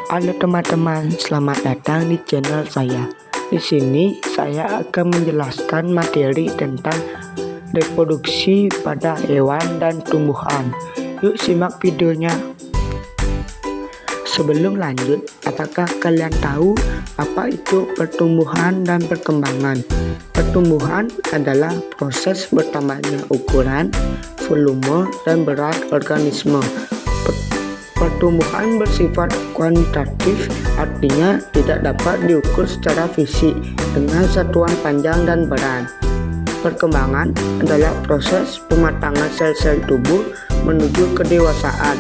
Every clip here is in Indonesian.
Halo teman-teman, selamat datang di channel saya. Di sini saya akan menjelaskan materi tentang reproduksi pada hewan dan tumbuhan. Yuk simak videonya. Sebelum lanjut, apakah kalian tahu apa itu pertumbuhan dan perkembangan? Pertumbuhan adalah proses bertambahnya ukuran, volume, dan berat organisme. Pertumbuhan bersifat kuantitatif, artinya tidak dapat diukur secara fisik dengan satuan panjang dan berat. Perkembangan adalah proses pematangan sel-sel tubuh menuju kedewasaan.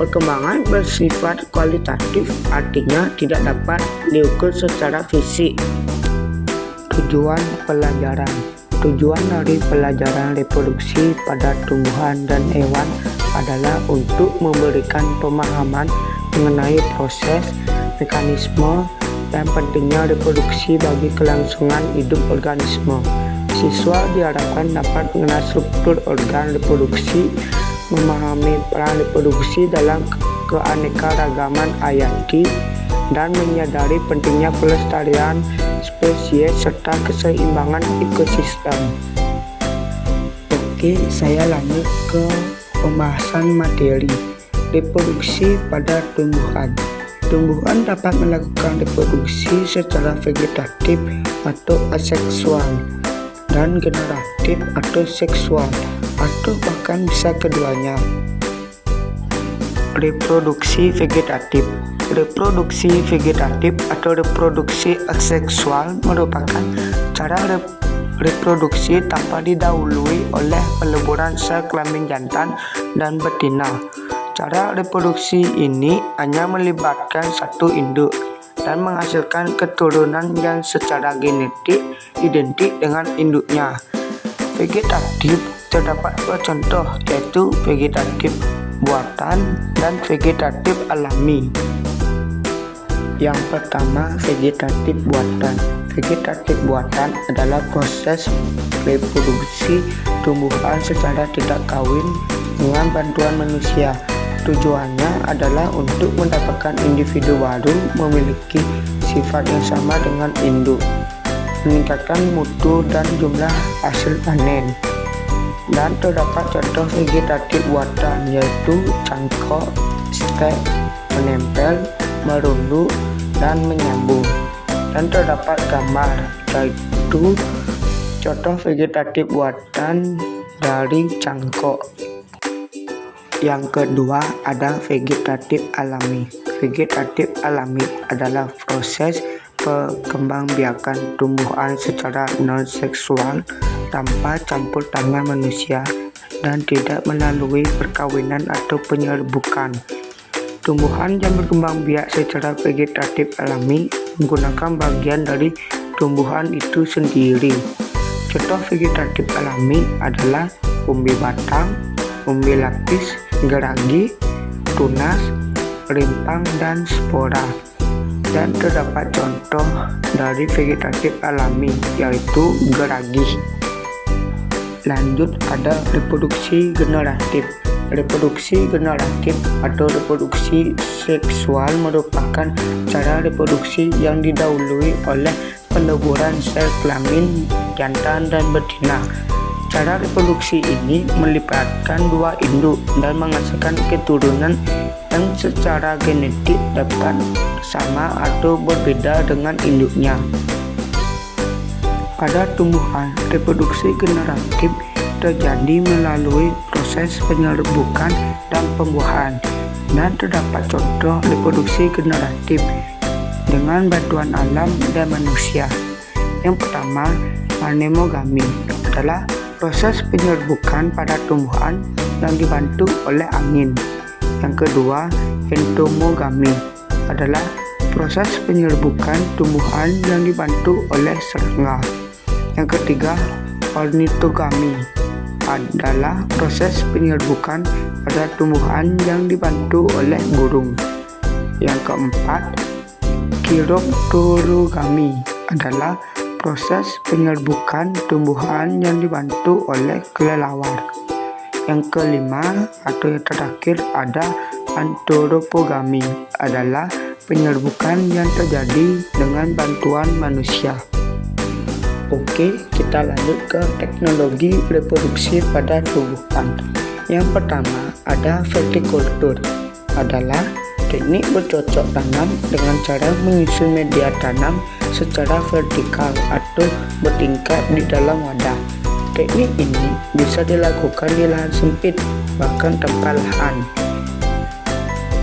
Perkembangan bersifat kualitatif, artinya tidak dapat diukur secara fisik. Tujuan pelajaran. Tujuan dari pelajaran reproduksi pada tumbuhan dan hewan adalah untuk memberikan pemahaman mengenai proses, mekanisme, dan pentingnya reproduksi bagi kelangsungan hidup organisme. Siswa diharapkan dapat mengenal struktur organ reproduksi, memahami peran reproduksi dalam keanekaragaman hayati, dan menyadari pentingnya pelestarian spesies serta keseimbangan ekosistem. Oke, saya lanjut ke pembahasan materi. Reproduksi pada tumbuhan. Tumbuhan dapat melakukan reproduksi secara vegetatif atau aseksual, dan generatif atau seksual, atau bahkan bisa keduanya. Reproduksi vegetatif. Reproduksi vegetatif atau reproduksi aseksual merupakan cara reproduksi tanpa didahului oleh peleburan sel kelamin jantan dan betina. Cara reproduksi ini hanya melibatkan satu induk dan menghasilkan keturunan yang secara genetik identik dengan induknya. Vegetatif terdapat dua contoh, yaitu vegetatif buatan dan vegetatif alami. Yang pertama, vegetatif buatan. Vegetatif buatan adalah proses reproduksi tumbuhan secara tidak kawin dengan bantuan manusia. Tujuannya adalah untuk mendapatkan individu baru memiliki sifat yang sama dengan induk, meningkatkan mutu dan jumlah hasil panen. Dan terdapat contoh vegetatif buatan, yaitu cangkok, stek, menempel, merunduk, dan menyambung. Dan terdapat gambar, yaitu contoh vegetatif buatan dari cangkok. Yang kedua ada vegetatif alami. Vegetatif alami adalah proses perkembangbiakan tumbuhan secara non-seksual tanpa campur tangan manusia dan tidak melalui perkawinan atau penyerbukan. Tumbuhan yang berkembang biak secara vegetatif alami menggunakan bagian dari tumbuhan itu sendiri. Contoh vegetatif alami adalah umbi batang, umbi lapis, geragi, tunas, rimpang, dan spora. Dan terdapat contoh dari vegetatif alami, yaitu geragi. Lanjut ada reproduksi generatif. Reproduksi generatif atau reproduksi seksual merupakan cara reproduksi yang didahului oleh peleburan sel kelamin jantan dan betina. Cara reproduksi ini melibatkan dua induk dan menghasilkan keturunan yang secara genetik dapat sama atau berbeda dengan induknya. Pada tumbuhan, reproduksi generatif terjadi melalui proses penyerbukan dan pembuahan, dan terdapat contoh reproduksi generatif dengan bantuan alam dan manusia. Yang pertama, anemogami adalah proses penyerbukan pada tumbuhan yang dibantu oleh angin. Yang kedua, entomogami adalah proses penyerbukan tumbuhan yang dibantu oleh serangga. Yang ketiga, ornitogami adalah proses penyerbukan pada tumbuhan yang dibantu oleh burung. Yang keempat, chiropterogami adalah proses penyerbukan tumbuhan yang dibantu oleh kelelawar. Yang kelima atau yang terakhir ada anthropogami adalah penyerbukan yang terjadi dengan bantuan manusia. Oke, kita lanjut ke teknologi reproduksi pada tumbuhan. Yang pertama ada vertikultur, adalah teknik bercocok tanam dengan cara menyusun media tanam secara vertikal atau bertingkat di dalam wadah. Teknik ini bisa dilakukan di lahan sempit, bahkan tanpa lahan.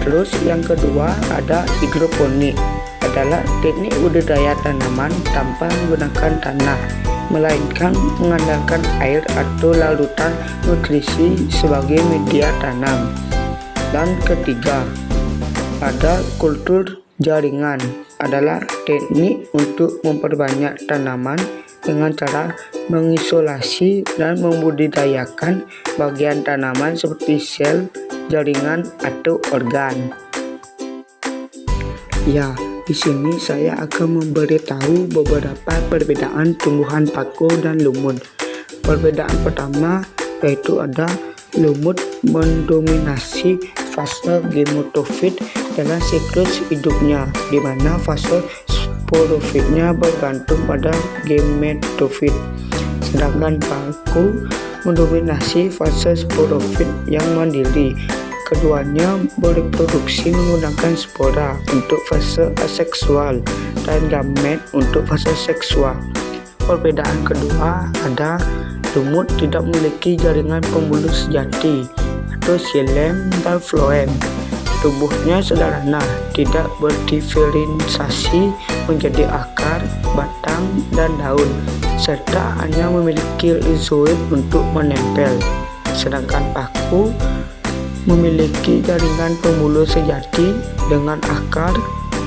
Terus yang kedua ada hidroponik, adalah teknik budidaya tanaman tanpa menggunakan tanah, melainkan mengandalkan air atau larutan nutrisi sebagai media tanam. Dan ketiga ada kultur jaringan, adalah teknik untuk memperbanyak tanaman dengan cara mengisolasi dan membudidayakan bagian tanaman seperti sel, jaringan, atau organ. Ya, di sini saya akan memberitahu beberapa perbedaan tumbuhan paku dan lumut. Perbedaan pertama yaitu ada lumut mendominasi fase gametofit dalam siklus hidupnya, di mana fase sporofitnya bergantung pada gametofit. Sedangkan paku mendominasi fase sporofit yang mandiri. Keduanya bereproduksi menggunakan spora untuk fase aseksual dan gamet untuk fase seksual. Perbedaan kedua ada lumut tidak memiliki jaringan pembuluh sejati atau xilem dan floem. Tubuhnya sederhana, tidak berdiferensiasi menjadi akar, batang, dan daun, serta hanya memiliki rizoid untuk menempel. Sedangkan paku memiliki jaringan pembuluh sejati dengan akar,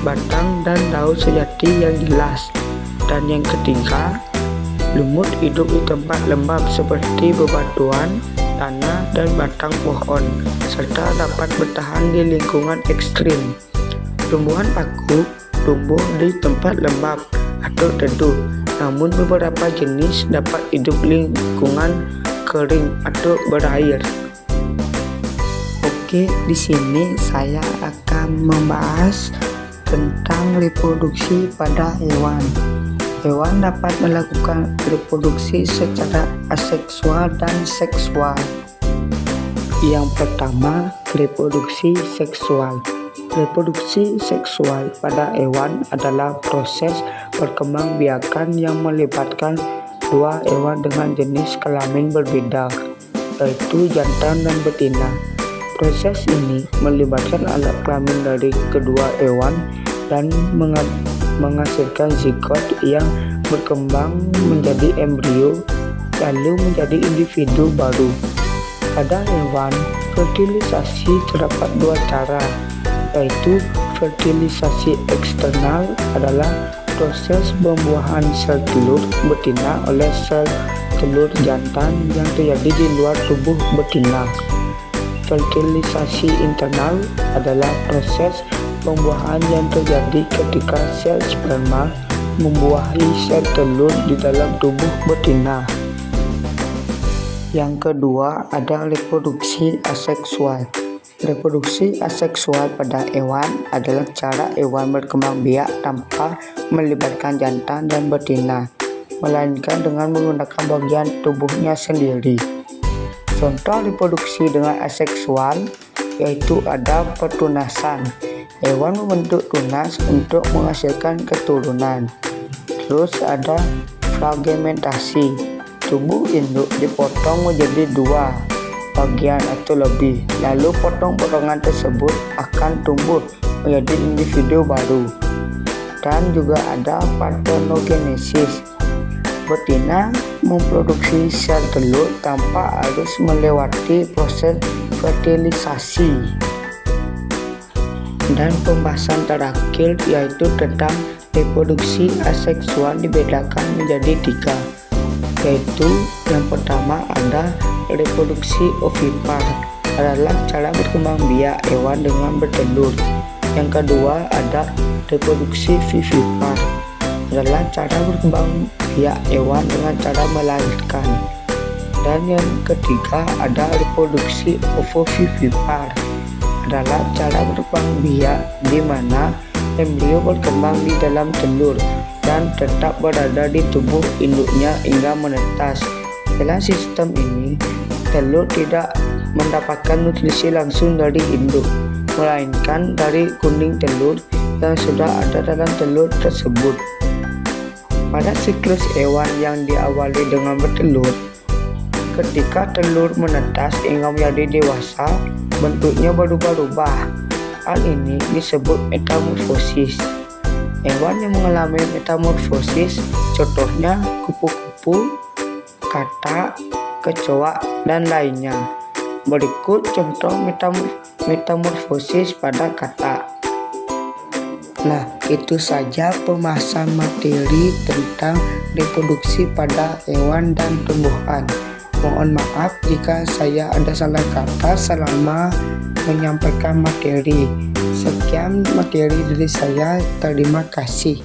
batang, dan daun sejati yang jelas. Dan yang ketiga, lumut hidup di tempat lembab seperti bebatuan, tanah, dan batang pohon, serta dapat bertahan di lingkungan ekstrim. Tumbuhan paku tumbuh di tempat lembab atau teduh, namun beberapa jenis dapat hidup di lingkungan kering atau berair. Oke, di sini saya akan membahas tentang reproduksi pada hewan. Hewan dapat melakukan reproduksi secara aseksual dan seksual. Yang pertama, reproduksi seksual. Reproduksi seksual pada hewan adalah proses perkembangbiakan yang melibatkan dua hewan dengan jenis kelamin berbeda, yaitu jantan dan betina. Proses ini melibatkan alat kelamin dari kedua hewan dan menghasilkan zigot yang berkembang menjadi embrio, lalu menjadi individu baru. Pada hewan, fertilisasi terdapat dua cara, yaitu fertilisasi eksternal adalah proses pembuahan sel telur betina oleh sel telur jantan yang terjadi di luar tubuh betina. Fertilisasi internal adalah proses pembuahan yang terjadi ketika sel sperma membuahi sel telur di dalam tubuh betina. Yang kedua ada reproduksi aseksual. Reproduksi aseksual pada hewan adalah cara hewan berkembang biak tanpa melibatkan jantan dan betina, melainkan dengan menggunakan bagian tubuhnya sendiri. Contoh reproduksi dengan aseksual yaitu ada pertunasan. Hewan membentuk tunas untuk menghasilkan keturunan. Terus ada fragmentasi. Tubuh induk dipotong menjadi dua bagian atau lebih, lalu potong-potongan tersebut akan tumbuh menjadi individu baru. Dan juga ada parthenogenesis. Betina memproduksi sel telur tanpa harus melewati proses fertilisasi. Dan pembahasan terakhir yaitu tentang reproduksi aseksual dibedakan menjadi tiga, yaitu yang pertama ada reproduksi ovipar, adalah cara berkembang biak hewan dengan bertelur. Yang kedua ada reproduksi vivipar, adalah cara berkembang biak hewan dengan cara melahirkan. Dan yang ketiga ada reproduksi ovovivipar, adalah cara berkembang biak di mana embrio berkembang di dalam telur dan tetap berada di tubuh induknya hingga menetas. Dalam sistem ini, telur tidak mendapatkan nutrisi langsung dari induk, melainkan dari kuning telur yang sudah ada dalam telur tersebut. Pada siklus hewan yang diawali dengan bertelur, ketika telur menetas hingga menjadi dewasa, bentuknya berubah-ubah. Hal ini disebut metamorfosis. Hewan yang mengalami metamorfosis contohnya kupu-kupu, katak, kecoa, dan lainnya. Berikut contoh metamorfosis pada katak. Nah, itu saja pembahasan materi tentang reproduksi pada hewan dan tumbuhan. Mohon maaf jika saya ada salah kata selama menyampaikan materi. Sekian materi dari saya, terima kasih.